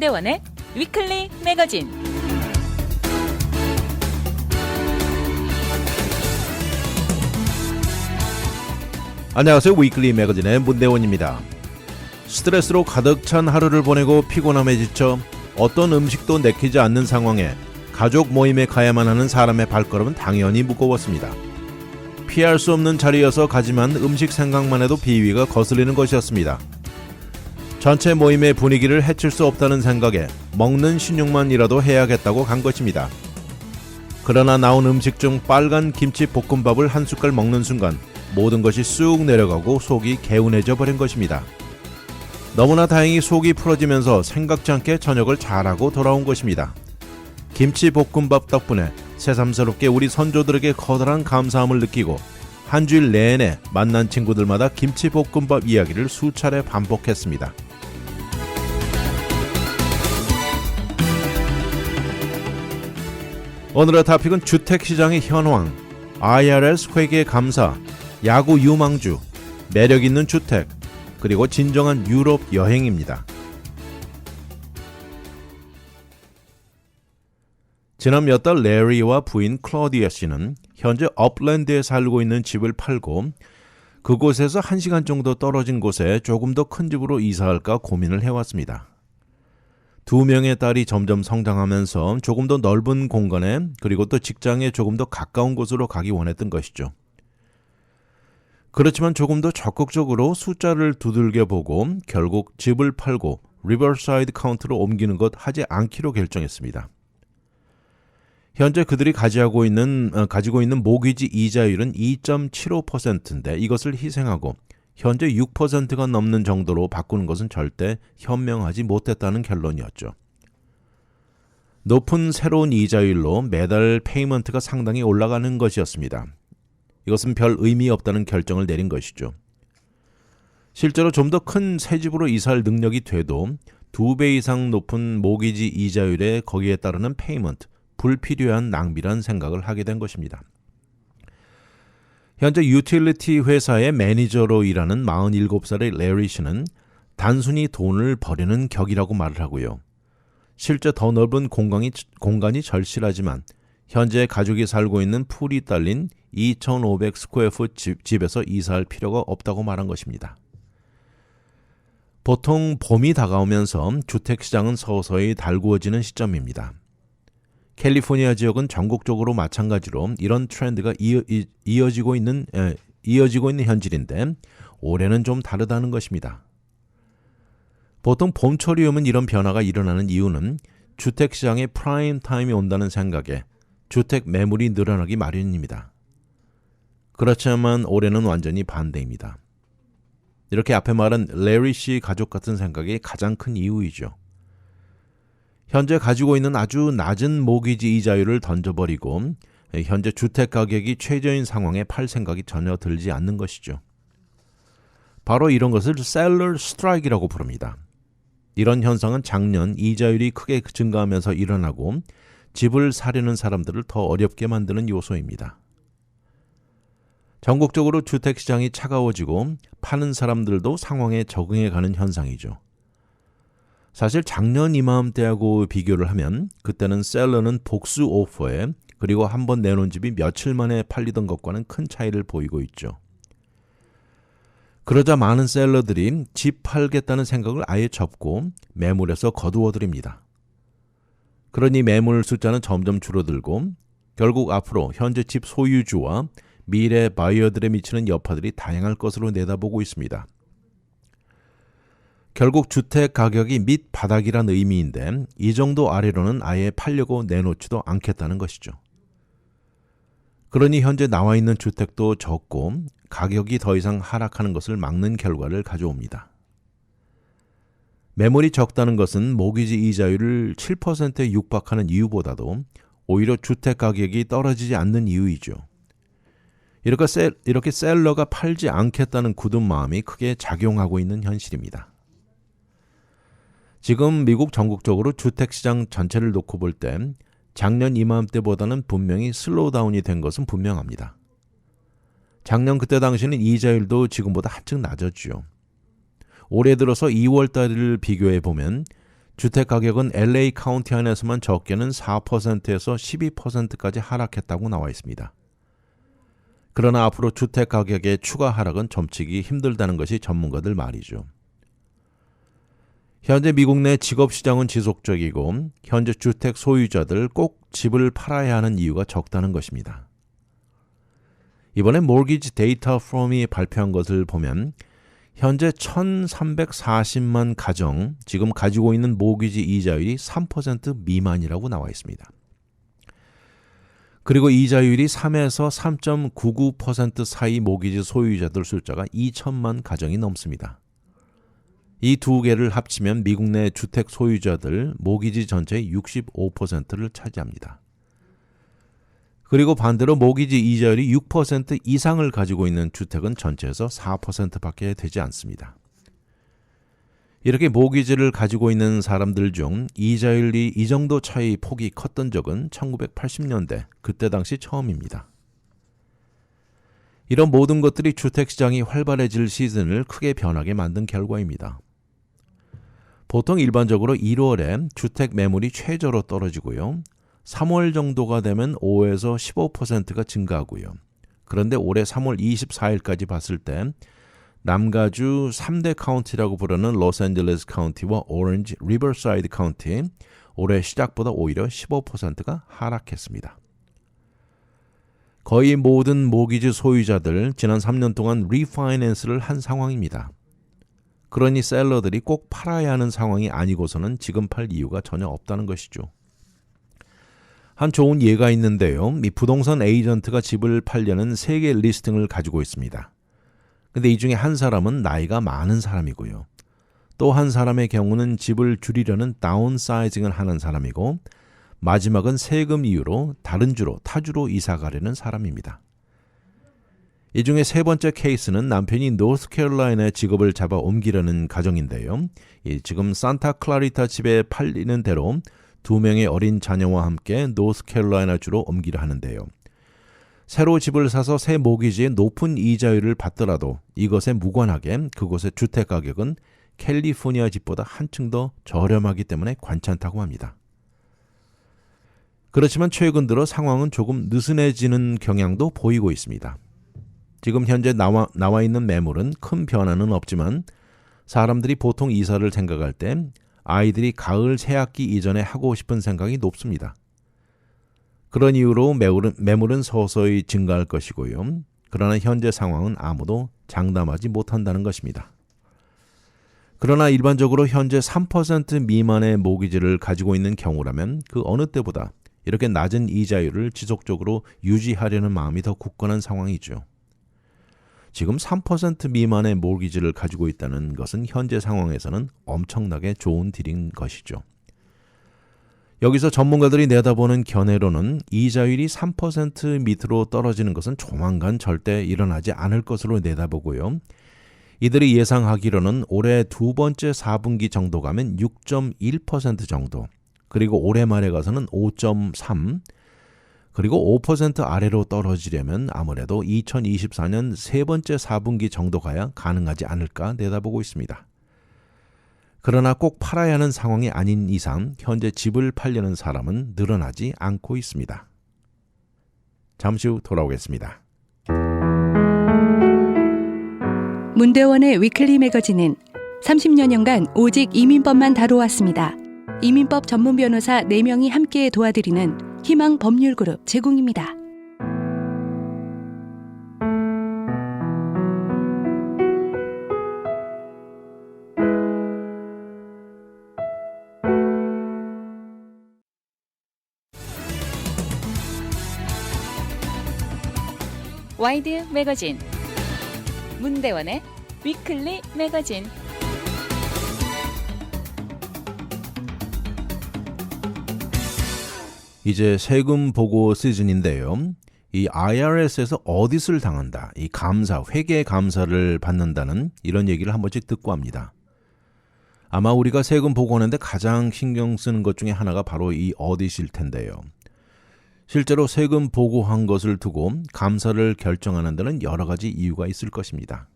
문대원의 위클리 매거진. 안녕하세요. 위클리 매거진의 문대원입니다. 스트레스로 가득 찬 하루를 보내고 피곤함에 지쳐 어떤 음식도 내키지 않는 상황에 가족 모임에 가야만 하는 사람의 발걸음은 당연히 무거웠습니다. 피할 수 없는 자리여서 가지만 음식 생각만 해도 비위가 거슬리는 것이었습니다. 전체 모임의 분위기를 해칠 수 없다는 생각에 먹는 신용만이라도 해야겠다고 간 것입니다. 그러나 나온 음식 중 빨간 김치 볶음밥을 한 숟갈 먹는 순간 모든 것이 쑥 내려가고 속이 개운해져 버린 것입니다. 너무나 다행히 속이 풀어지면서 생각지 않게 저녁을 잘하고 돌아온 것입니다. 김치 볶음밥 덕분에 새삼스럽게 우리 선조들에게 커다란 감사함을 느끼고 한 주일 내내 만난 친구들마다 김치 볶음밥 이야기를 수차례 반복했습니다. 오늘의 토픽은 주택시장의 현황, IRS 회계 감사, 야구 유망주, 매력있는 주택, 그리고 진정한 유럽 여행입니다. 지난 몇 달 레리와 부인 클로디아 씨는 현재 업랜드에 살고 있는 집을 팔고 그곳에서 1시간 정도 떨어진 곳에 조금 더 큰 집으로 이사할까 고민을 해왔습니다. 2명의 딸이 점점 성장하면서 조금 더 넓은 공간에 그리고 또 직장에 조금 더 가까운 곳으로 가기 원했던 것이죠. 그렇지만 조금 더 적극적으로 숫자를 두들겨 보고 결국 집을 팔고 리버사이드 카운티로 옮기는 것 하지 않기로 결정했습니다. 현재 그들이 가지고 있는 모기지 이자율은 2.75%인데 이것을 희생하고 현재 6%가 넘는 정도로 바꾸는 것은 절대 현명하지 못했다는 결론이었죠. 높은 새로운 이자율로 매달 페이먼트가 상당히 올라가는 것이었습니다. 이것은 별 의미 없다는 결정을 내린 것이죠. 실제로 좀 더 큰 새 집으로 이사할 능력이 돼도 2배 이상 높은 모기지 이자율에 거기에 따르는 페이먼트, 불필요한 낭비란 생각을 하게 된 것입니다. 현재 유틸리티 회사의 매니저로 일하는 47살의 레리 씨는 단순히 돈을 버리는 격이라고 말을 하고요. 실제 더 넓은 공간이 절실하지만 현재 가족이 살고 있는 풀이 딸린 2,500 스퀘어풋 집에서 이사할 필요가 없다고 말한 것입니다. 보통 봄이 다가오면서 주택시장은 서서히 달구어지는 시점입니다. 캘리포니아 지역은 전국적으로 마찬가지로 이런 트렌드가 이어지고 있는 현실인데 올해는 좀 다르다는 것입니다. 보통 봄철이 오면 이런 변화가 일어나는 이유는 주택시장의 프라임 타임이 온다는 생각에 주택 매물이 늘어나기 마련입니다. 그렇지만 올해는 완전히 반대입니다. 이렇게 앞에 말한 레리 씨 가족 같은 생각이 가장 큰 이유이죠. 현재 가지고 있는 아주 낮은 모기지 이자율을 던져버리고 현재 주택 가격이 최저인 상황에 팔 생각이 전혀 들지 않는 것이죠. 바로 이런 것을 셀러 스트라이크라고 부릅니다. 이런 현상은 작년 이자율이 크게 증가하면서 일어나고 집을 사려는 사람들을 더 어렵게 만드는 요소입니다. 전국적으로 주택시장이 차가워지고 파는 사람들도 상황에 적응해가는 현상이죠. 사실 작년 이맘때하고 비교를 하면 그때는 셀러는 복수 오퍼에 그리고 한번 내놓은 집이 며칠 만에 팔리던 것과는 큰 차이를 보이고 있죠. 그러자 많은 셀러들이 집 팔겠다는 생각을 아예 접고 매물에서 거두어들입니다. 그러니 매물 숫자는 점점 줄어들고 결국 앞으로 현재 집 소유주와 미래 바이어들에 미치는 여파들이 다양할 것으로 내다보고 있습니다. 결국 주택 가격이 밑바닥이란 의미인데 이 정도 아래로는 아예 팔려고 내놓지도 않겠다는 것이죠. 그러니 현재 나와 있는 주택도 적고 가격이 더 이상 하락하는 것을 막는 결과를 가져옵니다. 매물이 적다는 것은 모기지 이자율을 7%에 육박하는 이유보다도 오히려 주택 가격이 떨어지지 않는 이유이죠. 이렇게 셀러가 팔지 않겠다는 굳은 마음이 크게 작용하고 있는 현실입니다. 지금 미국 전국적으로 주택시장 전체를 놓고 볼 때 작년 이맘때보다는 분명히 슬로우다운이 된 것은 분명합니다. 작년 그때 당시는 이자율도 지금보다 한층 낮았죠. 올해 들어서 2월 달을 비교해 보면 주택 가격은 LA 카운티 안에서만 적게는 4%에서 12%까지 하락했다고 나와 있습니다. 그러나 앞으로 주택 가격의 추가 하락은 점치기 힘들다는 것이 전문가들 말이죠. 현재 미국 내 직업시장은 지속적이고 현재 주택 소유자들 꼭 집을 팔아야 하는 이유가 적다는 것입니다. 이번에 모기지 데이터 프롬이 발표한 것을 보면 현재 1,340만 가정, 지금 가지고 있는 모기지 이자율이 3% 미만이라고 나와 있습니다. 그리고 이자율이 3에서 3.99% 사이 모기지 소유자들 숫자가 2천만 가정이 넘습니다. 이 두 개를 합치면 미국 내 주택 소유자들 모기지 전체의 65%를 차지합니다. 그리고 반대로 모기지 이자율이 6% 이상을 가지고 있는 주택은 전체에서 4%밖에 되지 않습니다. 이렇게 모기지를 가지고 있는 사람들 중 이자율이 이 정도 차이 폭이 컸던 적은 1980년대, 그때 당시 처음입니다. 이런 모든 것들이 주택시장이 활발해질 시즌을 크게 변하게 만든 결과입니다. 보통 일반적으로 1월에 주택 매물이 최저로 떨어지고요. 3월 정도가 되면 5에서 15%가 증가하고요. 그런데 올해 3월 24일까지 봤을 때 남가주 3대 카운티라고 부르는 로스앤젤레스 카운티와 오렌지 리버사이드 카운티 올해 시작보다 오히려 15%가 하락했습니다. 거의 모든 모기지 소유자들 지난 3년 동안 리파이낸스를 한 상황입니다. 그러니 셀러들이 꼭 팔아야 하는 상황이 아니고서는 지금 팔 이유가 전혀 없다는 것이죠. 한 좋은 예가 있는데요. 이 부동산 에이전트가 집을 팔려는 3개 리스팅을 가지고 있습니다. 근데 이 중에 한 사람은 나이가 많은 사람이고요. 또 한 사람의 경우는 집을 줄이려는 다운사이징을 하는 사람이고 마지막은 세금 이유로 다른 주로 타주로 이사 가려는 사람입니다. 이 중에 세 번째 케이스는 남편이 노스캐롤라이나에 직업을 잡아 옮기려는 가정인데요. 지금 산타클라리타 집에 팔리는 대로 2명의 어린 자녀와 함께 노스캐롤라이나 주로 옮기려 하는데요. 새로 집을 사서 새 모기지에 높은 이자율을 받더라도 이것에 무관하게 그곳의 주택 가격은 캘리포니아 집보다 한층 더 저렴하기 때문에 괜찮다고 합니다. 그렇지만 최근 들어 상황은 조금 느슨해지는 경향도 보이고 있습니다. 지금 현재 나와 있는 매물은 큰 변화는 없지만 사람들이 보통 이사를 생각할 때 아이들이 가을 새학기 이전에 하고 싶은 생각이 높습니다. 그런 이유로 매물은 서서히 증가할 것이고요. 그러나 현재 상황은 아무도 장담하지 못한다는 것입니다. 그러나 일반적으로 현재 3% 미만의 모기지를 가지고 있는 경우라면 그 어느 때보다 이렇게 낮은 이자율을 지속적으로 유지하려는 마음이 더 굳건한 상황이죠. 지금 3% 미만의 모기지를 가지고 있다는 것은 현재 상황에서는 엄청나게 좋은 딜인 것이죠. 여기서 전문가들이 내다보는 견해로는 이자율이 3% 밑으로 떨어지는 것은 조만간 절대 일어나지 않을 것으로 내다보고요. 이들이 예상하기로는 올해 두 번째 4분기 정도 가면 6.1% 정도, 그리고 올해 말에 가서는 5.3%, 그리고 5% 아래로 떨어지려면 아무래도 2024년 세 번째 4분기 정도 가야 가능하지 않을까 내다보고 있습니다. 그러나 꼭 팔아야 하는 상황이 아닌 이상 현재 집을 팔려는 사람은 늘어나지 않고 있습니다. 잠시 후 돌아오겠습니다. 문대원의 위클리 매거진은 30여년간 오직 이민법만 다뤄왔습니다. 이민법 전문 변호사 4명이 함께 도와드리는 희망 법률 그룹 제공입니다. 와이드 매거진 문대원의 위클리 매거진. 이제 세금 보고 시즌인데요. 이 IRS에서 어디스를 당한다, 이 감사, 회계 감사를 받는다는 이런 얘기를 한 번씩 듣고 합니다. 아마 우리가 세금 보고하는데 가장 신경 쓰는 것 중에 하나가 바로 이 어디스일 텐데요. 실제로 세금 보고한 것을 두고 감사를 결정하는 데는 여러 가지 이유가 있을 것입니다.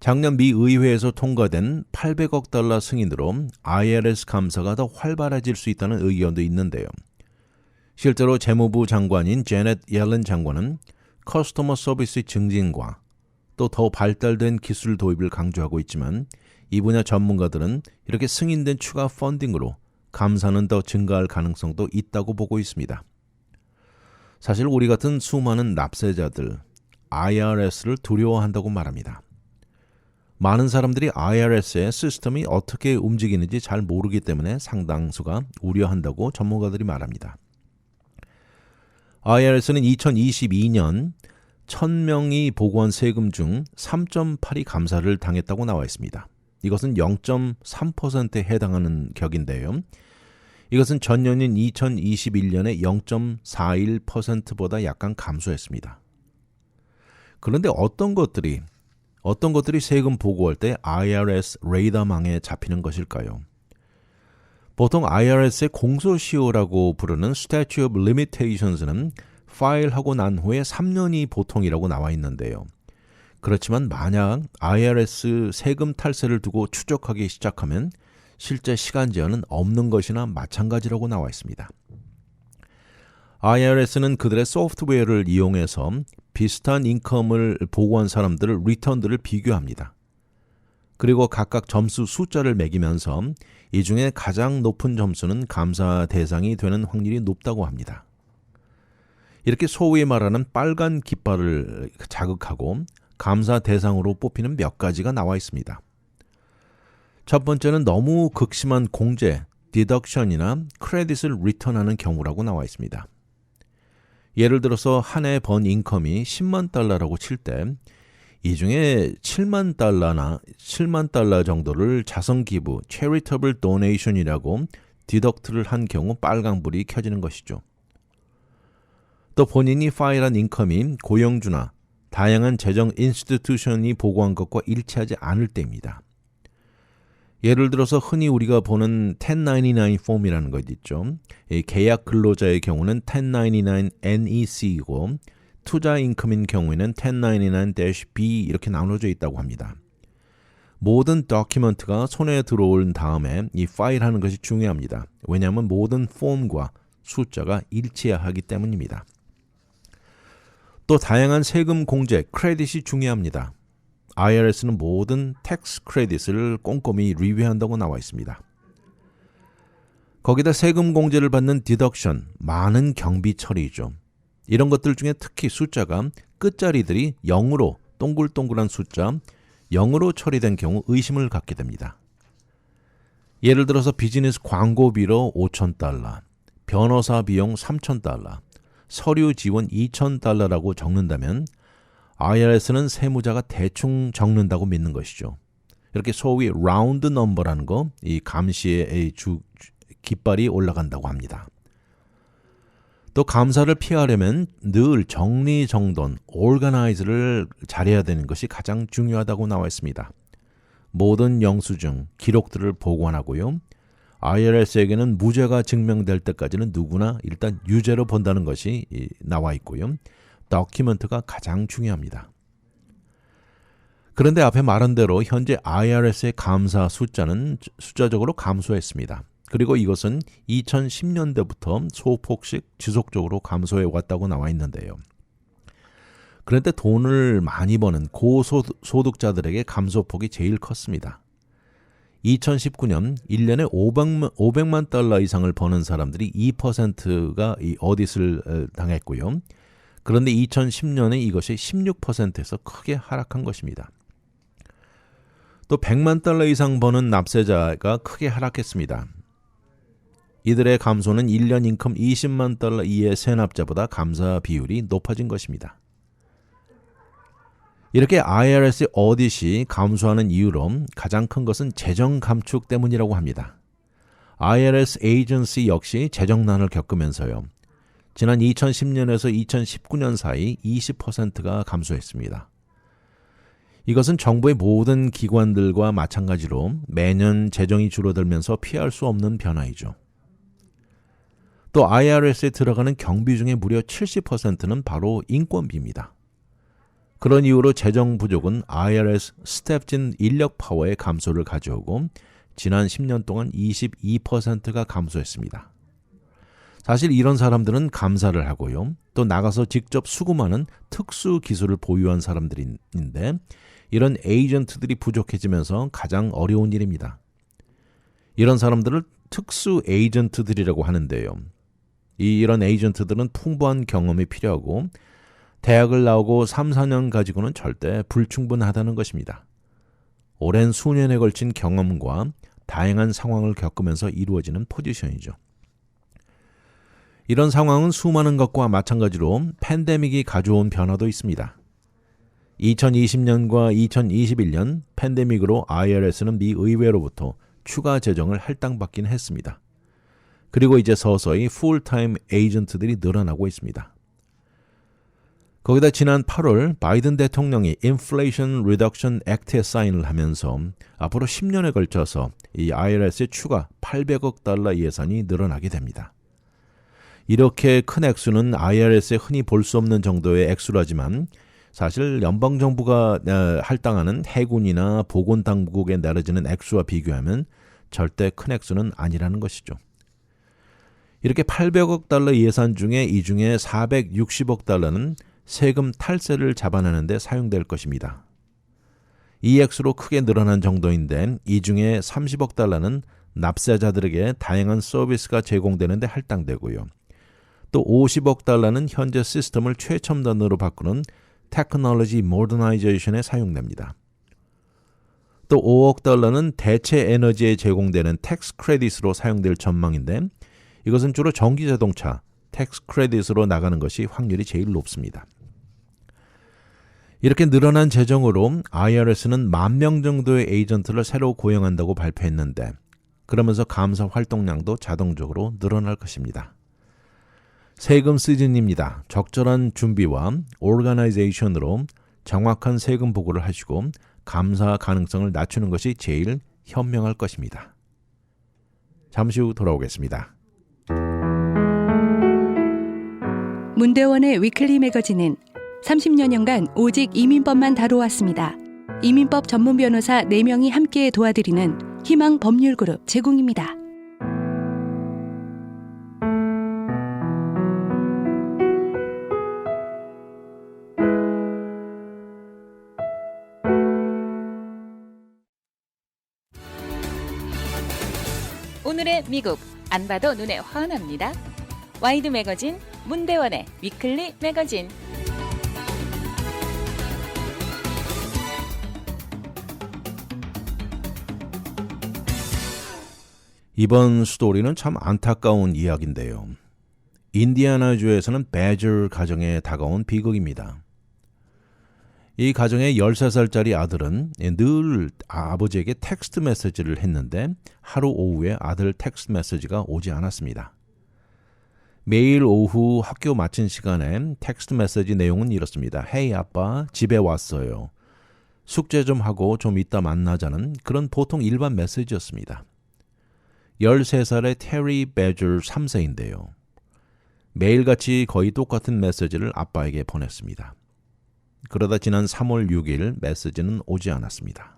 작년 미 의회에서 통과된 800억 달러 승인으로 IRS 감사가 더 활발해질 수 있다는 의견도 있는데요. 실제로 재무부 장관인 제넷 옐런 장관은 커스터머 서비스 증진과 또 더 발달된 기술 도입을 강조하고 있지만 이 분야 전문가들은 이렇게 승인된 추가 펀딩으로 감사는 더 증가할 가능성도 있다고 보고 있습니다. 사실 우리 같은 수많은 납세자들, IRS를 두려워한다고 말합니다. 많은 사람들이 IRS의 시스템이 어떻게 움직이는지 잘 모르기 때문에 상당수가 우려한다고 전문가들이 말합니다. IRS는 2022년 1000명이 보고한 세금 중 3.8이 감사를 당했다고 나와 있습니다. 이것은 0.3%에 해당하는 격인데요. 이것은 전년인 2021년의 0.41%보다 약간 감소했습니다. 그런데 어떤 것들이 세금 보고할 때 IRS 레이더망에 잡히는 것일까요? 보통 IRS의 공소시효라고 부르는 Statute of Limitations는 파일하고 난 후에 3년이 보통이라고 나와 있는데요. 그렇지만 만약 IRS 세금 탈세를 두고 추적하기 시작하면 실제 시간 제한은 없는 것이나 마찬가지라고 나와 있습니다. IRS는 그들의 소프트웨어를 이용해서 비슷한 인컴을 보고한 사람들을 리턴들을 비교합니다. 그리고 각각 점수 숫자를 매기면서 이 중에 가장 높은 점수는 감사 대상이 되는 확률이 높다고 합니다. 이렇게 소위 말하는 빨간 깃발을 자극하고 감사 대상으로 뽑히는 몇 가지가 나와 있습니다. 첫 번째는 너무 극심한 공제, 디덕션이나 크레딧을 리턴하는 경우라고 나와 있습니다. 예를 들어서 한 해 번 인컴이 10만 달러라고 칠 때 이 중에 7만 달러 정도를 자선기부, charitable donation이라고 디덕트를 한 경우 빨간불이 켜지는 것이죠. 또 본인이 파일한 인컴이 고용주나 다양한 재정 인스티튜션이 보고한 것과 일치하지 않을 때입니다. 예를 들어서 흔히 우리가 보는 1099 폼이라는 것 있죠. 이 계약 근로자의 경우는 1099 NEC이고 투자 인컴인 경우에는 1099-B 이렇게 나눠져 있다고 합니다. 모든 다큐멘트가 손에 들어온 다음에 이 파일하는 것이 중요합니다. 왜냐하면 모든 폼과 숫자가 일치해야 하기 때문입니다. 또 다양한 세금 공제, 크레딧이 중요합니다. IRS는 모든 텍스 크레딧을 꼼꼼히 리뷰한다고 나와 있습니다. 거기다 세금 공제를 받는 디덕션, 많은 경비 처리죠. 이런 것들 중에 특히 숫자가 끝자리들이 0으로 동글동글한 숫자 0으로 처리된 경우 의심을 갖게 됩니다. 예를 들어서 비즈니스 광고비로 5,000달러, 변호사 비용 3,000달러, 서류 지원 2,000달러라고 적는다면 IRS는 세무자가 대충 적는다고 믿는 것이죠. 이렇게 소위 라운드 넘버라는 거, 이 감시의 깃발이 올라간다고 합니다. 또 감사를 피하려면 늘 정리정돈, organize를 잘해야 되는 것이 가장 중요하다고 나와 있습니다. 모든 영수증, 기록들을 보관하고요. IRS에게는 무죄가 증명될 때까지는 누구나 일단 유죄로 본다는 것이 나와 있고요. 다큐멘트가 가장 중요합니다. 그런데 앞에 말한 대로 현재 IRS의 감사 숫자는 숫자적으로 감소했습니다. 그리고 이것은 2010년대부터 소폭씩 지속적으로 감소해 왔다고 나와 있는데요. 그런데 돈을 많이 버는 고소득자들에게 감소폭이 제일 컸습니다. 2019년 1년에 500만 달러 이상을 버는 사람들이 2%가 이 어딧을 당했고요. 그런데 2010년에 이것이 16%에서 크게 하락한 것입니다. 또 100만 달러 이상 버는 납세자가 크게 하락했습니다. 이들의 감소는 1년 인컴 20만 달러 이하의 세납자보다 감사 비율이 높아진 것입니다. 이렇게 IRS의 어딧이 감소하는 이유로 가장 큰 것은 재정 감축 때문이라고 합니다. IRS 에이전시 역시 재정난을 겪으면서요. 지난 2010년에서 2019년 사이 20%가 감소했습니다. 이것은 정부의 모든 기관들과 마찬가지로 매년 재정이 줄어들면서 피할 수 없는 변화이죠. 또 IRS에 들어가는 경비 중에 무려 70%는 바로 인건비입니다. 그런 이유로 재정 부족은 IRS 스텝진 인력 파워의 감소를 가져오고 지난 10년 동안 22%가 감소했습니다. 사실 이런 사람들은 감사를 하고요. 또 나가서 직접 수금하는 특수 기술을 보유한 사람들인데 이런 에이전트들이 부족해지면서 가장 어려운 일입니다. 이런 사람들을 특수 에이전트들이라고 하는데요. 이런 에이전트들은 풍부한 경험이 필요하고 대학을 나오고 3, 4년 가지고는 절대 불충분하다는 것입니다. 오랜 수년에 걸친 경험과 다양한 상황을 겪으면서 이루어지는 포지션이죠. 이런 상황은 수많은 것과 마찬가지로 팬데믹이 가져온 변화도 있습니다. 2020년과 2021년 팬데믹으로 IRS는 미 의회로부터 추가 재정을 할당받긴 했습니다. 그리고 이제 서서히 풀타임 에이전트들이 늘어나고 있습니다. 거기다 지난 8월 바이든 대통령이 Inflation Reduction Act에 사인을 하면서 앞으로 10년에 걸쳐서 이 IRS의 추가 800억 달러 예산이 늘어나게 됩니다. 이렇게 큰 액수는 IRS에 흔히 볼 수 없는 정도의 액수라지만 사실 연방정부가 할당하는 해군이나 보건당국에 내려지는 액수와 비교하면 절대 큰 액수는 아니라는 것이죠. 이렇게 800억 달러 예산 중에 이 중에 460억 달러는 세금 탈세를 잡아내는 데 사용될 것입니다. 이 액수로 크게 늘어난 정도인데 이 중에 30억 달러는 납세자들에게 다양한 서비스가 제공되는 데 할당되고요. 또 50억 달러는 현재 시스템을 최첨단으로 바꾸는 테크놀로지 모더나이제이션에 사용됩니다. 또 5억 달러는 대체 에너지에 제공되는 텍스 크레딧으로 사용될 전망인데 이것은 주로 전기자동차 텍스 크레딧으로 나가는 것이 확률이 제일 높습니다. 이렇게 늘어난 재정으로 IRS는 10,000명 정도의 에이전트를 새로 고용한다고 발표했는데 그러면서 감사 활동량도 자동적으로 늘어날 것입니다. 세금 시즌입니다. 적절한 준비와 오르가나이제이션으로 정확한 세금 보고를 하시고 감사 가능성을 낮추는 것이 제일 현명할 것입니다. 잠시 후 돌아오겠습니다. 문대원의 위클리 매거진은 30여 년간 오직 이민법만 다뤄왔습니다. 이민법 전문 변호사 4명이 함께 도와드리는 희망 법률 그룹 제공입니다. 오늘의 미국 안 봐도 눈에 환합니다. 와이드 매거진 문대원의 위클리 매거진. 이번 스토리는 참 안타까운 이야기인데요. 인디애나주에서는 배저 가정에 다가온 비극입니다. 이 가정의 13살짜리 아들은 늘 아버지에게 텍스트 메시지를 했는데 하루 오후에 아들 텍스트 메시지가 오지 않았습니다. 매일 오후 학교 마친 시간에 텍스트 메시지 내용은 이렇습니다. 헤이 아빠 집에 왔어요. 숙제 좀 하고 좀 이따 만나자는 그런 보통 일반 메시지였습니다. 13살의 테리 배저 3세인데요. 매일같이 거의 똑같은 메시지를 아빠에게 보냈습니다. 그러다 지난 3월 6일 메시지는 오지 않았습니다.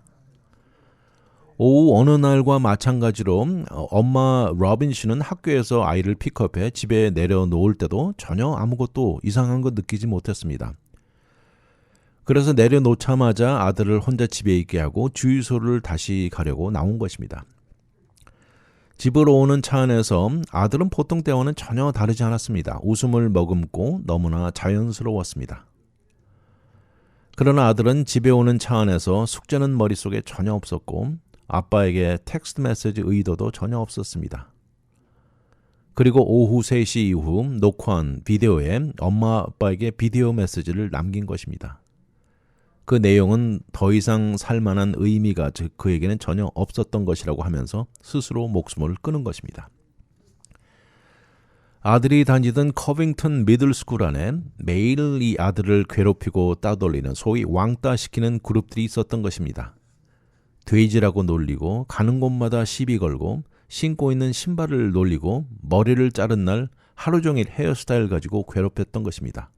오후 어느 날과 마찬가지로 엄마 로빈 씨는 학교에서 아이를 픽업해 집에 내려놓을 때도 전혀 아무것도 이상한 거 느끼지 못했습니다. 그래서 내려놓자마자 아들을 혼자 집에 있게 하고 주유소를 다시 가려고 나온 것입니다. 집으로 오는 차 안에서 아들은 보통 때와는 전혀 다르지 않았습니다. 웃음을 머금고 너무나 자연스러웠습니다. 그러나 아들은 집에 오는 차 안에서 숙제는 머릿속에 전혀 없었고 아빠에게 텍스트 메시지 의도도 전혀 없었습니다. 그리고 오후 3시 이후 녹화한 비디오에 엄마 아빠에게 비디오 메시지를 남긴 것입니다. 그 내용은 더 이상 살만한 의미가 그에게는 전혀 없었던 것이라고 하면서 스스로 목숨을 끊은 것입니다. 아들이 다니던 커빙턴 미들스쿨 안에 매일 이 아들을 괴롭히고 따돌리는 소위 왕따시키는 그룹들이 있었던 것입니다. 돼지라고 놀리고 가는 곳마다 시비 걸고 신고 있는 신발을 놀리고 머리를 자른 날 하루 종일 헤어스타일 가지고 괴롭혔던 것입니다.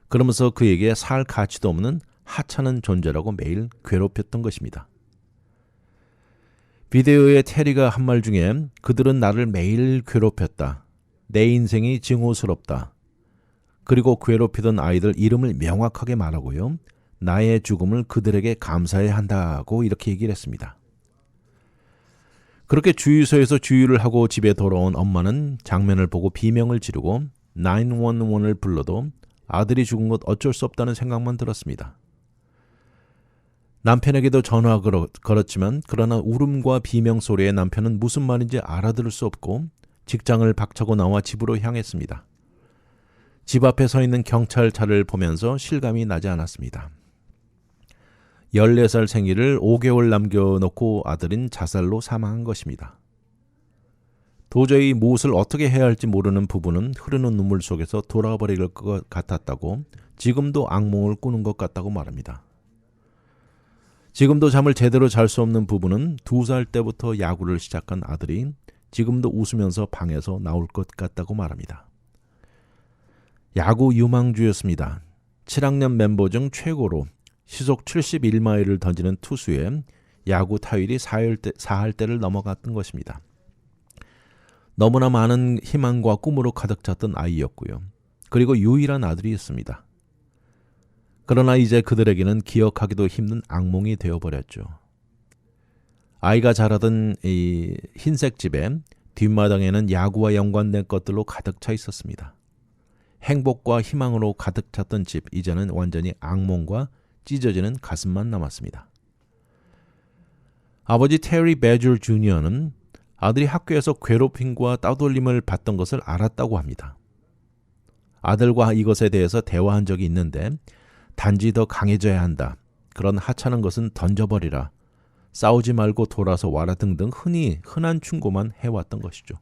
그러면서 그에게 살 가치도 없는 하찮은 존재라고 매일 괴롭혔던 것입니다. 비디오에 테리가 한 말 중에 그들은 나를 매일 괴롭혔다. 내 인생이 증오스럽다. 그리고 괴롭히던 아이들 이름을 명확하게 말하고요. 나의 죽음을 그들에게 감사해야 한다고 이렇게 얘기를 했습니다. 그렇게 주유소에서 주유를 하고 집에 돌아온 엄마는 장면을 보고 비명을 지르고 911을 불러도 아들이 죽은 것 어쩔 수 없다는 생각만 들었습니다. 남편에게도 전화 걸었지만 그러나 울음과 비명 소리에 남편은 무슨 말인지 알아들을 수 없고 직장을 박차고 나와 집으로 향했습니다. 집 앞에 서 있는 경찰차를 보면서 실감이 나지 않았습니다. 14살 생일을 5개월 남겨놓고 아들은 자살로 사망한 것입니다. 도저히 무엇을 어떻게 해야 할지 모르는 부부는 흐르는 눈물 속에서 돌아버릴 것 같았다고 지금도 악몽을 꾸는 것 같다고 말합니다. 지금도 잠을 제대로 잘 수 없는 부부는 2살 때부터 야구를 시작한 아들이 지금도 웃으면서 방에서 나올 것 같다고 말합니다. 야구 유망주였습니다. 7학년 멤버 중 최고로 시속 71마일을 던지는 투수에 야구 타율이 4할대를 넘어갔던 것입니다. 너무나 많은 희망과 꿈으로 가득 찼던 아이였고요. 그리고 유일한 아들이었습니다. 그러나 이제 그들에게는 기억하기도 힘든 악몽이 되어버렸죠. 아이가 자라던 이 흰색 집에 뒷마당에는 야구와 연관된 것들로 가득 차 있었습니다. 행복과 희망으로 가득 찼던 집, 이제는 완전히 악몽과 찢어지는 가슴만 남았습니다. 아버지 테리 베저 주니어는 아들이 학교에서 괴롭힘과 따돌림을 받던 것을 알았다고 합니다. 아들과 이것에 대해서 대화한 적이 있는데 단지 더 강해져야 한다. 그런 하찮은 것은 던져버리라. 싸우지 말고 돌아서 와라 등등 흔한 충고만 해왔던 것이죠.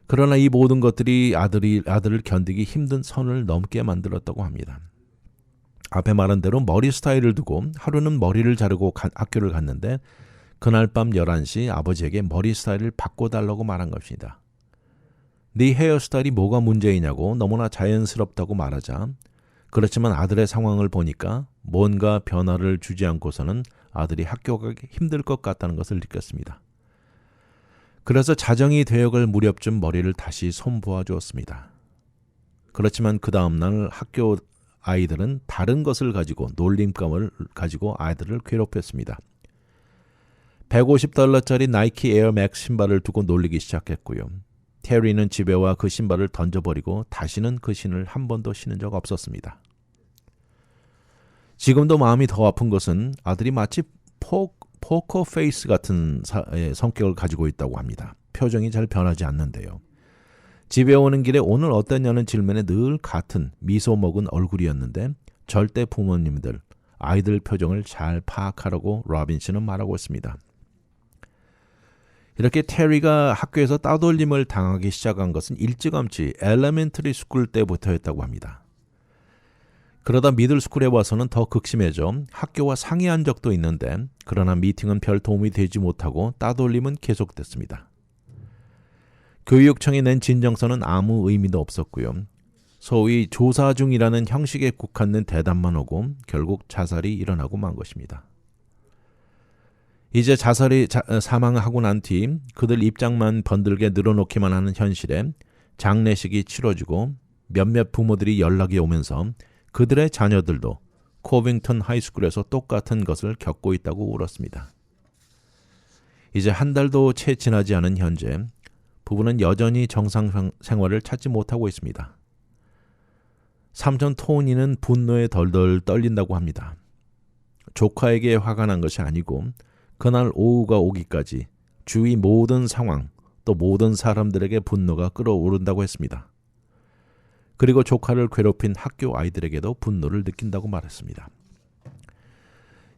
그러나 이 모든 것들이 아들을 견디기 힘든 선을 넘게 만들었다고 합니다. 앞에 말한 대로 머리 스타일을 두고 하루는 머리를 자르고 학교를 갔는데 그날 밤 11시 아버지에게 머리 스타일을 바꿔달라고 말한 것입니다. 네 헤어스타일이 뭐가 문제이냐고 너무나 자연스럽다고 말하자 그렇지만 아들의 상황을 보니까 뭔가 변화를 주지 않고서는 아들이 학교 가기 힘들 것 같다는 것을 느꼈습니다. 그래서 자정이 되어갈 무렵쯤 머리를 다시 손보아 주었습니다. 그렇지만 그 다음날 학교 아이들은 다른 것을 가지고 놀림감을 가지고 아이들을 괴롭혔습니다. $150짜리 나이키 에어맥스 신발을 두고 놀리기 시작했고요. 테리는 집에 와 그 신발을 던져버리고 다시는 그 신을 한 번도 신은 적 없었습니다. 지금도 마음이 더 아픈 것은 아들이 마치 포커 페이스 같은 성격을 가지고 있다고 합니다. 표정이 잘 변하지 않는데요. 집에 오는 길에 오늘 어땠냐는 질문에 늘 같은 미소 먹은 얼굴이었는데 절대 부모님들, 아이들 표정을 잘 파악하라고 로빈 씨는 말하고 있습니다. 이렇게 테리가 학교에서 따돌림을 당하기 시작한 것은 일찌감치 엘레멘터리 스쿨 때부터였다고 합니다. 그러다 미들스쿨에 와서는 더 극심해져 학교와 상의한 적도 있는데 그러나 미팅은 별 도움이 되지 못하고 따돌림은 계속됐습니다. 교육청이 낸 진정서는 아무 의미도 없었고요. 소위 조사 중이라는 형식에 국한된 대답만 오고 결국 자살이 일어나고 만 것입니다. 이제 사망하고 난 뒤 그들 입장만 번들게 늘어놓기만 하는 현실에 장례식이 치러지고 몇몇 부모들이 연락이 오면서 그들의 자녀들도 코빙턴 하이스쿨에서 똑같은 것을 겪고 있다고 울었습니다. 이제 한 달도 채 지나지 않은 현재 부부는 여전히 정상 생활을 찾지 못하고 있습니다. 삼촌 토니는 분노에 덜덜 떨린다고 합니다. 조카에게 화가 난 것이 아니고 그날 오후가 오기까지 주위 모든 상황 또 모든 사람들에게 분노가 끓어오른다고 했습니다. 그리고 조카를 괴롭힌 학교 아이들에게도 분노를 느낀다고 말했습니다.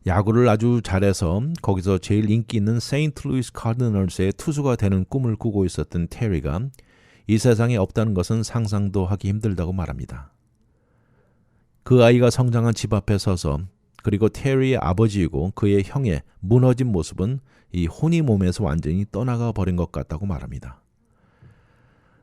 야구를 아주 잘해서 거기서 제일 인기 있는 세인트루이스 카디널스의 투수가 되는 꿈을 꾸고 있었던 테리가 이 세상에 없다는 것은 상상도 하기 힘들다고 말합니다. 그 아이가 성장한 집 앞에 서서 그리고 테리의 아버지이고 그의 형의 무너진 모습은 이 혼이 몸에서 완전히 떠나가 버린 것 같다고 말합니다.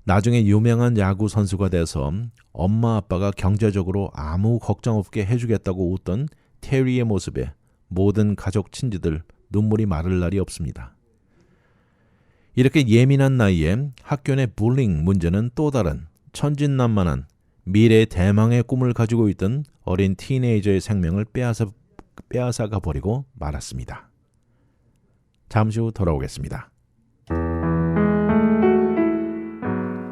나중에 유명한 야구 선수가 돼서 엄마 아빠가 경제적으로 아무 걱정 없게 해주겠다고 웃던 테리의 모습에 모든 가족 친지들 눈물이 마를 날이 없습니다. 이렇게 예민한 나이에 학교 내 불링 문제는 또 다른 천진난만한 미래의 대망의 꿈을 가지고 있던 어린 티네이저의 생명을 빼앗아가 버리고 말았습니다. 잠시 후 돌아오겠습니다.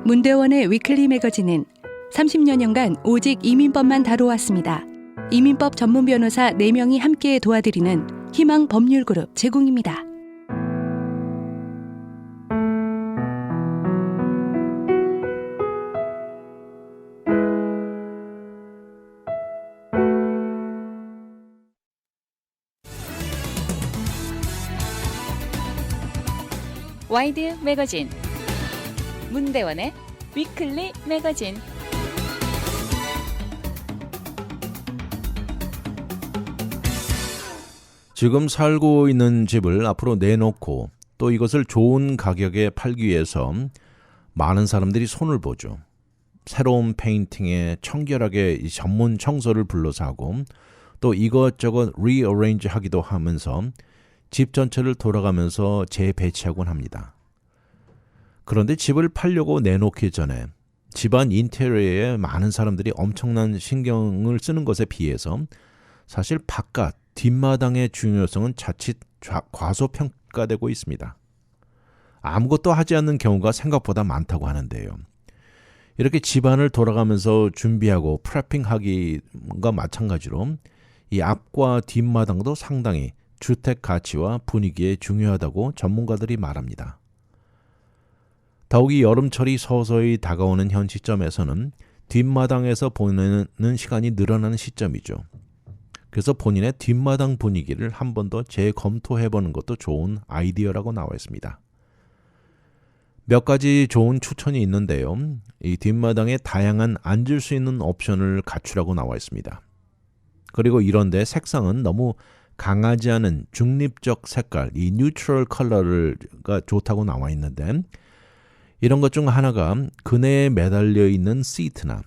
문대원의 위클리 매거진은 30여년간 오직 이민법만 다뤄왔습니다. 이민법 전문 변호사 4명이 함께 도와드리는 희망 법률그룹 제공입니다. 와이드 매거진 문대원의 위클리 매거진. 지금 살고 있는 집을 앞으로 내놓고 또 이것을 좋은 가격에 팔기 위해서 많은 사람들이 손을 보죠. 새로운 페인팅에 청결하게 이 전문 청소를 불러서 하고 또 이것저것 리어레인지 하기도 하면서 집 전체를 돌아가면서 재배치하곤 합니다. 그런데 집을 팔려고 내놓기 전에 집안 인테리어에 많은 사람들이 엄청난 신경을 쓰는 것에 비해서 사실 바깥, 뒷마당의 중요성은 자칫 과소평가되고 있습니다. 아무것도 하지 않는 경우가 생각보다 많다고 하는데요. 이렇게 집안을 돌아가면서 준비하고 프레핑하기가 마찬가지로 이 앞과 뒷마당도 상당히 주택 가치와 분위기에 중요하다고 전문가들이 말합니다. 더욱이 여름철이 서서히 다가오는 현 시점에서는 뒷마당에서 보내는 시간이 늘어나는 시점이죠. 그래서 본인의 뒷마당 분위기를 한 번 더 재검토해보는 것도 좋은 아이디어라고 나와 있습니다. 몇 가지 좋은 추천이 있는데요. 이 뒷마당에 다양한 앉을 수 있는 옵션을 갖추라고 나와 있습니다. 그리고 이런데 색상은 너무 강하지 않은 중립적 색깔, 이 뉴트럴 컬러가 좋다고 나와 있는데 이런 것 중 하나가 그네에 매달려 있는 시트나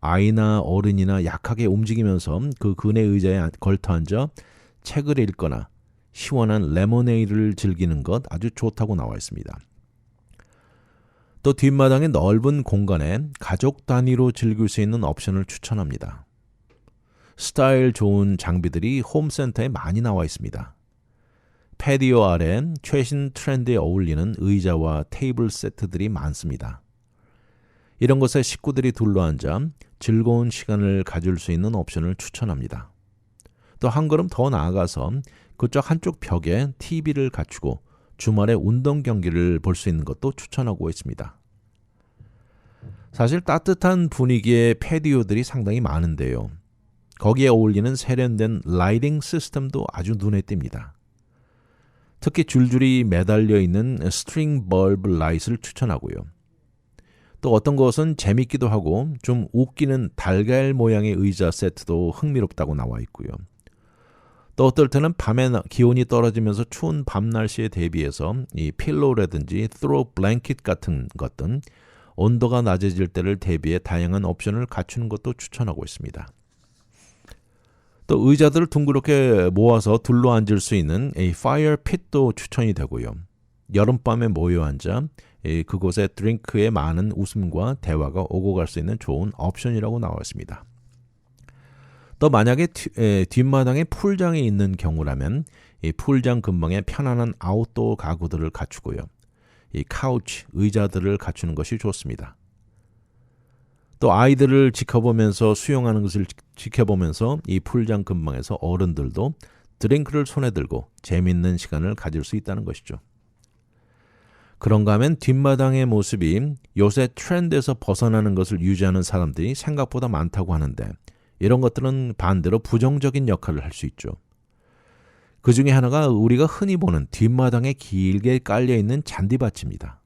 아이나 어른이나 약하게 움직이면서 그 그네 의자에 걸터앉아 책을 읽거나 시원한 레모네이드를 즐기는 것 아주 좋다고 나와 있습니다. 또 뒷마당의 넓은 공간에 가족 단위로 즐길 수 있는 옵션을 추천합니다. 스타일 좋은 장비들이 홈센터에 많이 나와 있습니다. 패디오 아래 최신 트렌드에 어울리는 의자와 테이블 세트들이 많습니다. 이런 곳에 식구들이 둘러앉아 즐거운 시간을 가질 수 있는 옵션을 추천합니다. 또 한 걸음 더 나아가서 그쪽 한쪽 벽에 TV를 갖추고 주말에 운동 경기를 볼 수 있는 것도 추천하고 있습니다. 사실 따뜻한 분위기의 패디오들이 상당히 많은데요. 거기에 어울리는 세련된 라이팅 시스템도 아주 눈에 띕니다. 특히 줄줄이 매달려 있는 스트링 벌브 라이트를 추천하고요. 또 어떤 것은 재밌기도 하고 좀 웃기는 달걀 모양의 의자 세트도 흥미롭다고 나와 있고요. 또 어떨 때는 밤에 기온이 떨어지면서 추운 밤 날씨에 대비해서 이 필로우라든지 throw blanket 같은 것들 온도가 낮아질 때를 대비해 다양한 옵션을 갖추는 것도 추천하고 있습니다. 또 의자들을 둥그렇게 모아서 둘러 앉을 수 있는 이 파이어 핏도 추천이 되고요. 여름밤에 모여 앉아 그곳에 드링크에 많은 웃음과 대화가 오고 갈 수 있는 좋은 옵션이라고 나와 있습니다. 또 만약에 뒷마당에 풀장이 있는 경우라면 이 풀장 근방에 편안한 아웃도어 가구들을 갖추고요. 이 카우치, 의자들을 갖추는 것이 좋습니다. 또 아이들을 지켜보면서 수영하는 것을 지켜보면서 이 풀장 근방에서 어른들도 드링크를 손에 들고 재밌는 시간을 가질 수 있다는 것이죠. 그런가 하면 뒷마당의 모습이 요새 트렌드에서 벗어나는 것을 유지하는 사람들이 생각보다 많다고 하는데 이런 것들은 반대로 부정적인 역할을 할 수 있죠. 그 중에 하나가 우리가 흔히 보는 뒷마당에 길게 깔려있는 잔디밭입니다.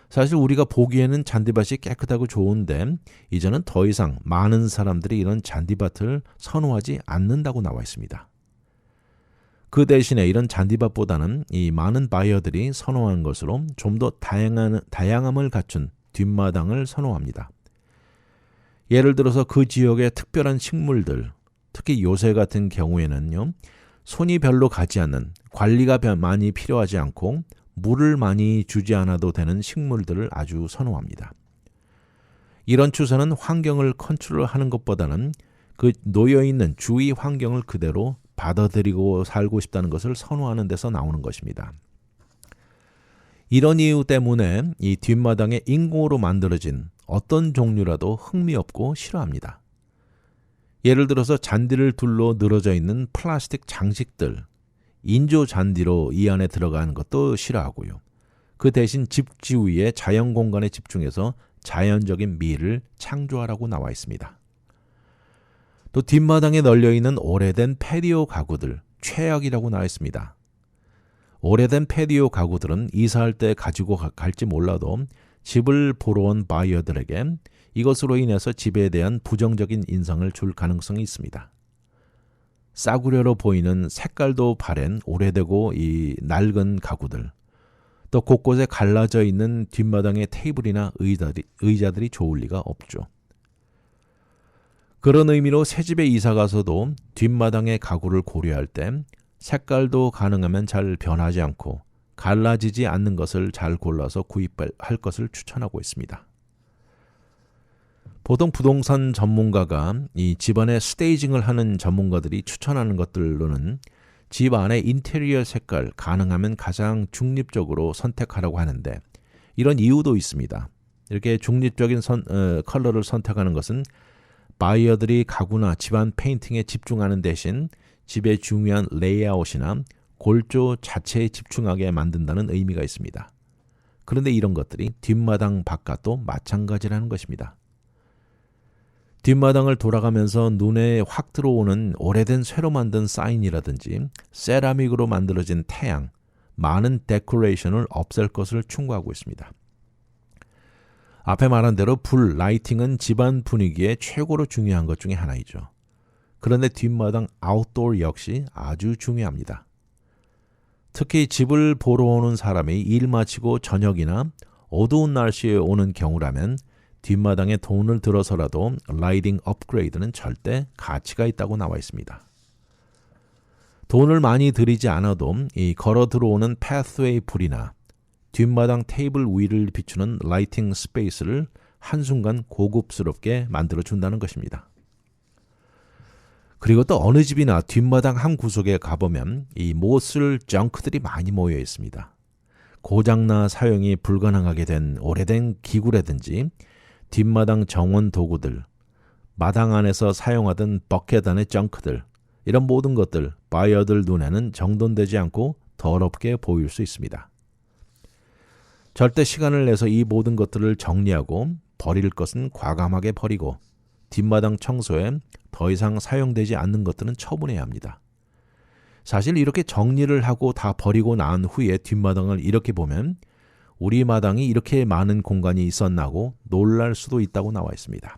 사실 우리가 보기에는 잔디밭이 깨끗하고 좋은데 이제는 더 이상 많은 사람들이 이런 잔디밭을 선호하지 않는다고 나와 있습니다. 그 대신에 이런 잔디밭보다는 이 많은 바이어들이 선호하는 것으로 좀 더 다양함을 갖춘 뒷마당을 선호합니다. 예를 들어서 그 지역의 특별한 식물들, 특히 요새 같은 경우에는요, 손이 별로 가지 않는, 관리가 많이 필요하지 않고 물을 많이 주지 않아도 되는 식물들을 아주 선호합니다. 이런 추세는 환경을 컨트롤하는 것보다는 그 놓여있는 주위 환경을 그대로 받아들이고 살고 싶다는 것을 선호하는 데서 나오는 것입니다. 이런 이유 때문에 이 뒷마당에 인공으로 만들어진 어떤 종류라도 흥미없고 싫어합니다. 예를 들어서 잔디를 둘러 늘어져 있는 플라스틱 장식들, 인조 잔디로 이 안에 들어가는 것도 싫어하고요. 그 대신 집 주위의 자연 공간에 집중해서 자연적인 미를 창조하라고 나와 있습니다. 또 뒷마당에 널려있는 오래된 패디오 가구들, 최악이라고 나와 있습니다. 오래된 패디오 가구들은 이사할 때 가지고 갈지 몰라도 집을 보러 온 바이어들에게 이것으로 인해서 집에 대한 부정적인 인상을 줄 가능성이 있습니다. 싸구려로 보이는 색깔도 바랜 오래되고 이 낡은 가구들, 또 곳곳에 갈라져 있는 뒷마당의 테이블이나 의자들이 좋을 리가 없죠. 그런 의미로 새집에 이사가서도 뒷마당의 가구를 고려할 때 색깔도 가능하면 잘 변하지 않고 갈라지지 않는 것을 잘 골라서 구입할 것을 추천하고 있습니다. 보통 부동산 전문가가 이 집안의 스테이징을 하는 전문가들이 추천하는 것들로는 집 안의 인테리어 색깔 가능하면 가장 중립적으로 선택하라고 하는데 이런 이유도 있습니다. 이렇게 중립적인 컬러를 선택하는 것은 바이어들이 가구나 집안 페인팅에 집중하는 대신 집의 중요한 레이아웃이나 골조 자체에 집중하게 만든다는 의미가 있습니다. 그런데 이런 것들이 뒷마당 바깥도 마찬가지라는 것입니다. 뒷마당을 돌아가면서 눈에 확 들어오는 오래된 쇠로 만든 사인이라든지 세라믹으로 만들어진 태양, 많은 데코레이션을 없앨 것을 충고하고 있습니다. 앞에 말한 대로 불, 라이팅은 집안 분위기에 최고로 중요한 것 중에 하나이죠. 그런데 뒷마당 아웃도어 역시 아주 중요합니다. 특히 집을 보러 오는 사람이 일 마치고 저녁이나 어두운 날씨에 오는 경우라면 뒷마당에 돈을 들어서라도 라이팅 업그레이드는 절대 가치가 있다고 나와 있습니다. 돈을 많이 들이지 않아도 이 걸어 들어오는 패스웨이 불이나 뒷마당 테이블 위를 비추는 라이팅 스페이스를 한순간 고급스럽게 만들어준다는 것입니다. 그리고 또 어느 집이나 뒷마당 한 구석에 가보면 이 못 쓸 정크들이 많이 모여 있습니다. 고장나 사용이 불가능하게 된 오래된 기구라든지 뒷마당 정원 도구들, 마당 안에서 사용하던 버켓 안의 정크들, 이런 모든 것들 바이어들 눈에는 정돈되지 않고 더럽게 보일 수 있습니다. 절대 시간을 내서 이 모든 것들을 정리하고 버릴 것은 과감하게 버리고 뒷마당 청소에 더 이상 사용되지 않는 것들은 처분해야 합니다. 사실 이렇게 정리를 하고 다 버리고 난 후에 뒷마당을 이렇게 보면 우리 마당이 이렇게 많은 공간이 있었나고 놀랄 수도 있다고 나와 있습니다.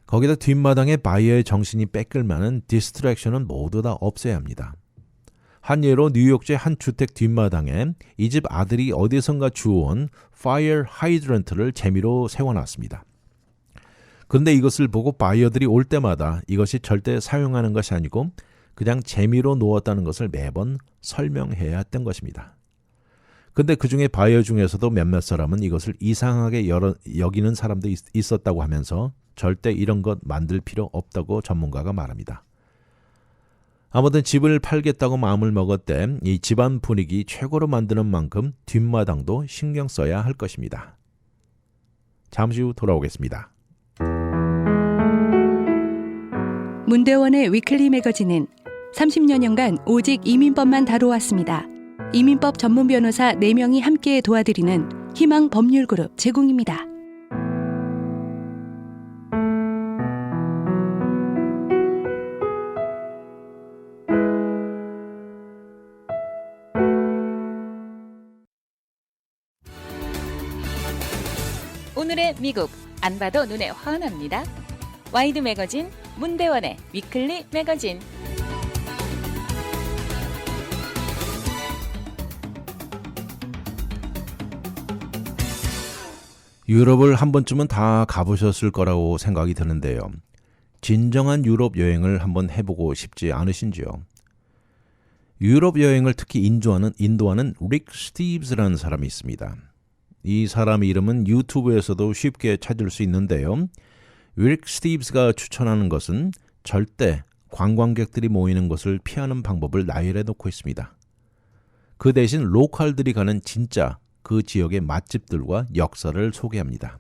거기다 뒷마당에 바이어의 정신이 뺏길 만한 디스트랙션은 모두 다 없애야 합니다. 한 예로 뉴욕주의 한 주택 뒷마당에 이 집 아들이 어디선가 주워온 파이어 하이드런트를 재미로 세워놨습니다. 그런데 이것을 보고 바이어들이 올 때마다 이것이 절대 사용하는 것이 아니고 그냥 재미로 놓았다는 것을 매번 설명해야 했던 것입니다. 근데 그 중에 바이어 중에서도 몇몇 사람은 이것을 이상하게 여기는 사람도 있었다고 하면서 절대 이런 것 만들 필요 없다고 전문가가 말합니다. 아무튼 집을 팔겠다고 마음을 먹었대 이 집안 분위기 최고로 만드는 만큼 뒷마당도 신경 써야 할 것입니다. 잠시 후 돌아오겠습니다. 문대원의 위클리 매거진은 30여년간 오직 이민법만 다뤄왔습니다. 이민법 전문 변호사 4명이 함께 도와드리는 희망 법률그룹 제공입니다. 오늘의 미국 안 봐도 눈에 환합니다. 와이드 매거진 문대원의 위클리 매거진. 유럽을 한 번쯤은 다 가보셨을 거라고 생각이 드는데요. 진정한 유럽 여행을 한번 해보고 싶지 않으신지요? 유럽 여행을 특히 인도하는 릭 스티브스라는 사람이 있습니다. 이 사람 이름은 유튜브에서도 쉽게 찾을 수 있는데요. 릭 스티브스가 추천하는 것은 절대 관광객들이 모이는 것을 피하는 방법을 나열해 놓고 있습니다. 그 대신 로컬들이 가는 진짜 그 지역의 맛집들과 역사를 소개합니다.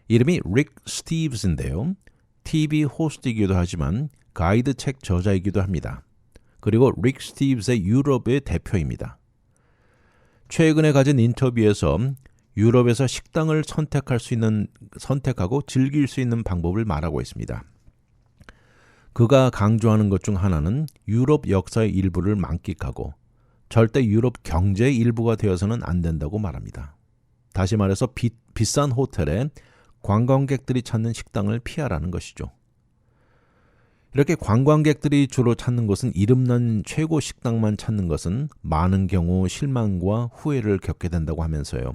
이름이 릭 스티브스인데요. TV 호스트이기도 하지만 가이드 책 저자이기도 합니다. 그리고 릭 스티브스의 유럽의 대표입니다. 최근에 가진 인터뷰에서 유럽에서 식당을 선택하고 즐길 수 있는 방법을 말하고 있습니다. 그가 강조하는 것 중 하나는 유럽 역사의 일부를 만끽하고 절대 유럽 경제의 일부가 되어서는 안 된다고 말합니다. 다시 말해서 비싼 호텔에 관광객들이 찾는 식당을 피하라는 것이죠. 이렇게 관광객들이 주로 찾는 곳은 이름난 최고 식당만 찾는 것은 많은 경우 실망과 후회를 겪게 된다고 하면서요.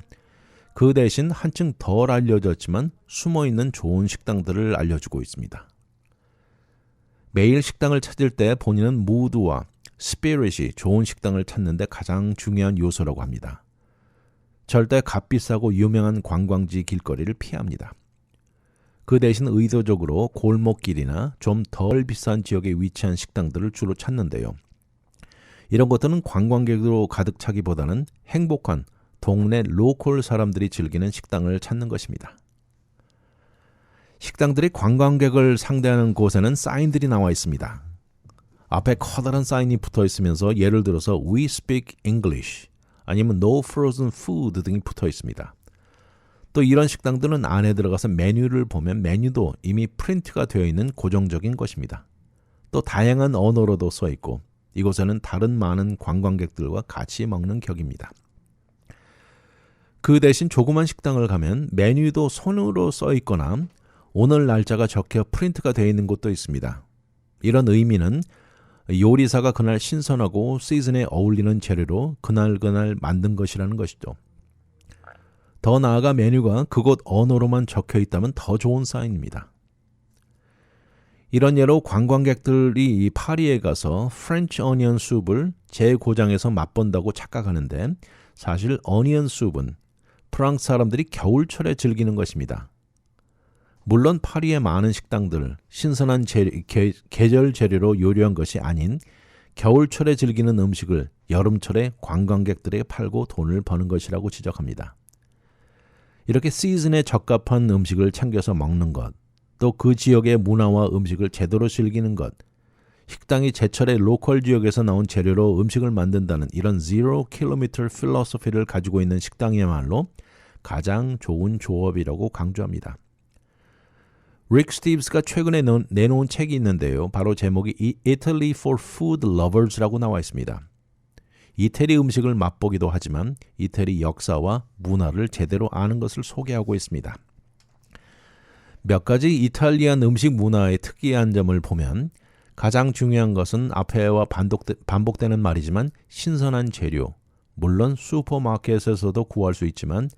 그 대신 한층 덜 알려졌지만 숨어있는 좋은 식당들을 알려주고 있습니다. 매일 식당을 찾을 때 본인은 무드와 스피릿이 좋은 식당을 찾는 데 가장 중요한 요소라고 합니다. 절대 값비싸고 유명한 관광지 길거리를 피합니다. 그 대신 의도적으로 골목길이나 좀 덜 비싼 지역에 위치한 식당들을 주로 찾는데요. 이런 것들은 관광객으로 가득 차기보다는 행복한 동네 로컬 사람들이 즐기는 식당을 찾는 것입니다. 식당들이 관광객을 상대하는 곳에는 사인들이 나와 있습니다. 앞에 커다란 사인이 붙어 있으면서 예를 들어서 We speak English 아니면 No frozen food 등이 붙어 있습니다. 또 이런 식당들은 안에 들어가서 메뉴를 보면 메뉴도 이미 프린트가 되어 있는 고정적인 것입니다. 또 다양한 언어로도 써 있고 이곳에는 다른 많은 관광객들과 같이 먹는 격입니다. 그 대신 조그만 식당을 가면 메뉴도 손으로 써 있거나 오늘 날짜가 적혀 프린트가 되어 있는 곳도 있습니다. 이런 의미는 요리사가 그날 신선하고 시즌에 어울리는 재료로 그날 만든 것이라는 것이죠. 더 나아가 메뉴가 그곳 언어로만 적혀 있다면 더 좋은 사인입니다. 이런 예로 관광객들이 이 파리에 가서 프렌치 어니언 숲을 제고장에서 맛본다고 착각하는데 사실 어니언 숲은 프랑스 사람들이 겨울철에 즐기는 것입니다. 물론 파리의 많은 식당들, 신선한 계절 재료로 요리한 것이 아닌 겨울철에 즐기는 음식을 여름철에 관광객들에게 팔고 돈을 버는 것이라고 지적합니다. 이렇게 시즌에 적합한 음식을 챙겨서 먹는 것, 또 그 지역의 문화와 음식을 제대로 즐기는 것, 식당이 제철에 로컬 지역에서 나온 재료로 음식을 만든다는 이런 Zero Kilometer 필로소피를 가지고 있는 식당이야말로 가장 좋은 조업이라고 강조합니다. 릭 스티브스가 최근에 내놓은 책이 있는데요. 바로 제목이 Italy for Food Lovers라고 나와 있습니다. 이태리 음식을 맛보기도 하지만 이태리 역사와 문화를 제대로 아는 것을 소개하고 있습니다. 몇 가지 이탈리안 음식 문화의 특이한 점을 보면 가장 중요한 것은 앞에와 반복되는 말이지만 신선한 재료, 물론 슈퍼마켓에서도 구할 수 있지만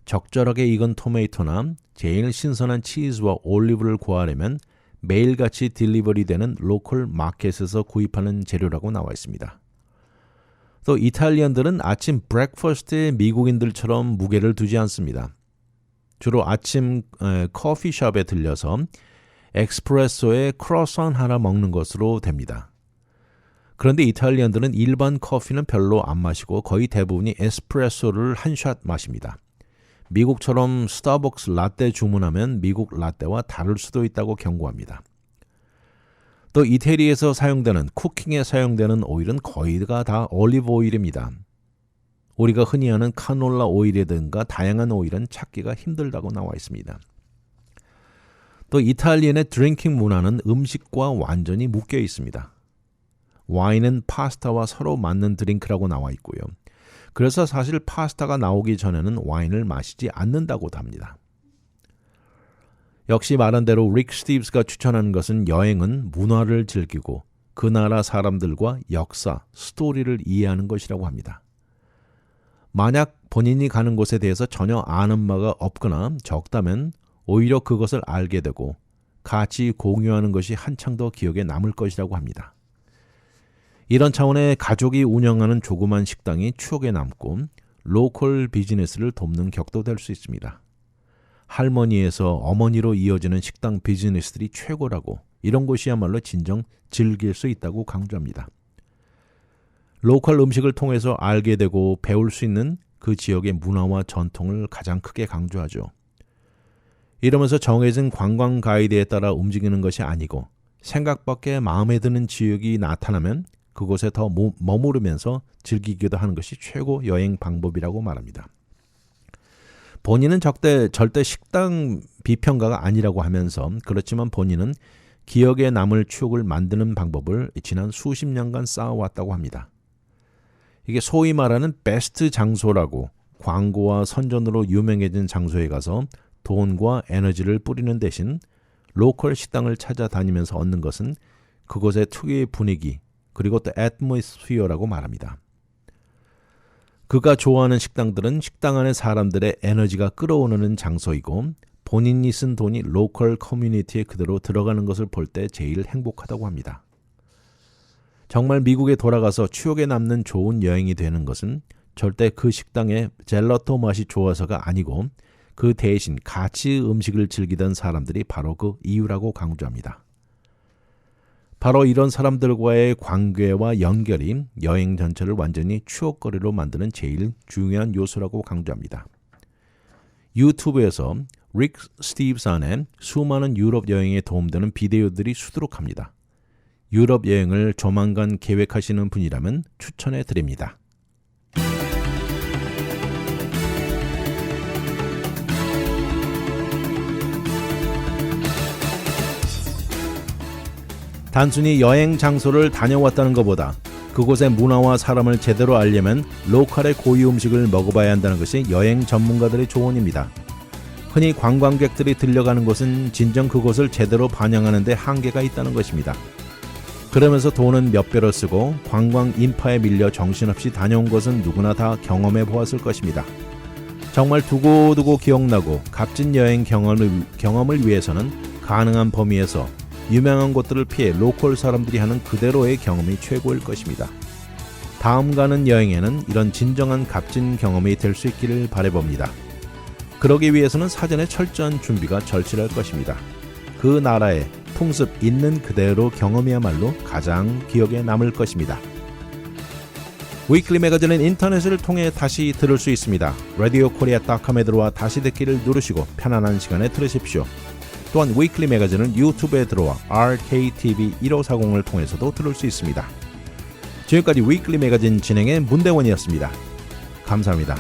적절하게 익은 토마토나 제일 신선한 치즈와 올리브를 구하려면 매일같이 딜리버리 되는 로컬 마켓에서 구입하는 재료라고 나와 있습니다. 또 이탈리안들은 아침 브렉퍼스트에 미국인들처럼 무게를 두지 않습니다. 주로 아침 커피숍에 들려서 에스프레소에 크로선 하나 먹는 것으로 됩니다. 그런데 이탈리안들은 일반 커피는 별로 안 마시고 거의 대부분이 에스프레소를 한 샷 마십니다. 미국처럼 스타벅스 라떼 주문하면 미국 라떼와 다를 수도 있다고 경고합니다. 또 이태리에서 사용되는 쿠킹에 사용되는 오일은 거의가 다 올리브 오일입니다. 우리가 흔히 아는 카놀라 오일이든가 다양한 오일은 찾기가 힘들다고 나와 있습니다. 또 이탈리안의 드링킹 문화는 음식과 완전히 묶여 있습니다. 와인은 파스타와 서로 맞는 드링크라고 나와 있고요. 그래서 사실 파스타가 나오기 전에는 와인을 마시지 않는다고도 합니다. 역시 말한 대로 릭 스티브스가 추천하는 것은 여행은 문화를 즐기고 그 나라 사람들과 역사, 스토리를 이해하는 것이라고 합니다. 만약 본인이 가는 곳에 대해서 전혀 아는 바가 없거나 적다면 오히려 그것을 알게 되고 같이 공유하는 것이 한창 더 기억에 남을 것이라고 합니다. 이런 차원의 가족이 운영하는 조그만 식당이 추억에 남고 로컬 비즈니스를 돕는 격도 될 수 있습니다. 할머니에서 어머니로 이어지는 식당 비즈니스들이 최고라고 이런 곳이야말로 진정 즐길 수 있다고 강조합니다. 로컬 음식을 통해서 알게 되고 배울 수 있는 그 지역의 문화와 전통을 가장 크게 강조하죠. 이러면서 정해진 관광 가이드에 따라 움직이는 것이 아니고 생각 밖에 마음에 드는 지역이 나타나면 그곳에 더 머무르면서 즐기기도 하는 것이 최고 여행 방법이라고 말합니다. 본인은 절대 식당 비평가가 아니라고 하면서 그렇지만 본인은 기억에 남을 추억을 만드는 방법을 지난 수십 년간 쌓아왔다고 합니다. 이게 소위 말하는 베스트 장소라고 광고와 선전으로 유명해진 장소에 가서 돈과 에너지를 뿌리는 대신 로컬 식당을 찾아다니면서 얻는 것은 그곳의 특유의 분위기 그리고 또 애트모스피어라고 말합니다. 그가 좋아하는 식당들은 식당 안의 사람들의 에너지가 끌어오르는 장소이고 본인이 쓴 돈이 로컬 커뮤니티에 그대로 들어가는 것을 볼 때 제일 행복하다고 합니다. 정말 미국에 돌아가서 추억에 남는 좋은 여행이 되는 것은 절대 그 식당의 젤라또 맛이 좋아서가 아니고 그 대신 같이 음식을 즐기던 사람들이 바로 그 이유라고 강조합니다. 바로 이런 사람들과의 관계와 연결이 여행 전체를 완전히 추억거리로 만드는 제일 중요한 요소라고 강조합니다. 유튜브에서 릭 스티브슨의 수많은 유럽 여행에 도움되는 비디오들이 수두룩합니다. 유럽 여행을 조만간 계획하시는 분이라면 추천해 드립니다. 단순히 여행 장소를 다녀왔다는 것보다 그곳의 문화와 사람을 제대로 알려면 로컬의 고유 음식을 먹어봐야 한다는 것이 여행 전문가들의 조언입니다. 흔히 관광객들이 들려가는 곳은 진정 그곳을 제대로 반영하는 데 한계가 있다는 것입니다. 그러면서 돈은 몇 배로 쓰고 관광 인파에 밀려 정신없이 다녀온 것은 누구나 다 경험해 보았을 것입니다. 정말 두고두고 기억나고 값진 여행 경험을 위해서는 가능한 범위에서 유명한 곳들을 피해 로컬 사람들이 하는 그대로의 경험이 최고일 것입니다. 다음 가는 여행에는 이런 진정한 값진 경험이 될 수 있기를 바라봅니다. 그러기 위해서는 사전에 철저한 준비가 절실할 것입니다. 그 나라의 풍습 있는 그대로 경험이야말로 가장 기억에 남을 것입니다. 위클리 매거진은 인터넷을 통해 다시 들을 수 있습니다. radiokorea.com에 들어와 다시 듣기를 누르시고 편안한 시간에 들으십시오. 또한 위클리 매거진은 유튜브에 들어와 RKTV 1540을 통해서도 들을 수 있습니다. 지금까지 위클리 매거진 진행의 문대원이었습니다. 감사합니다.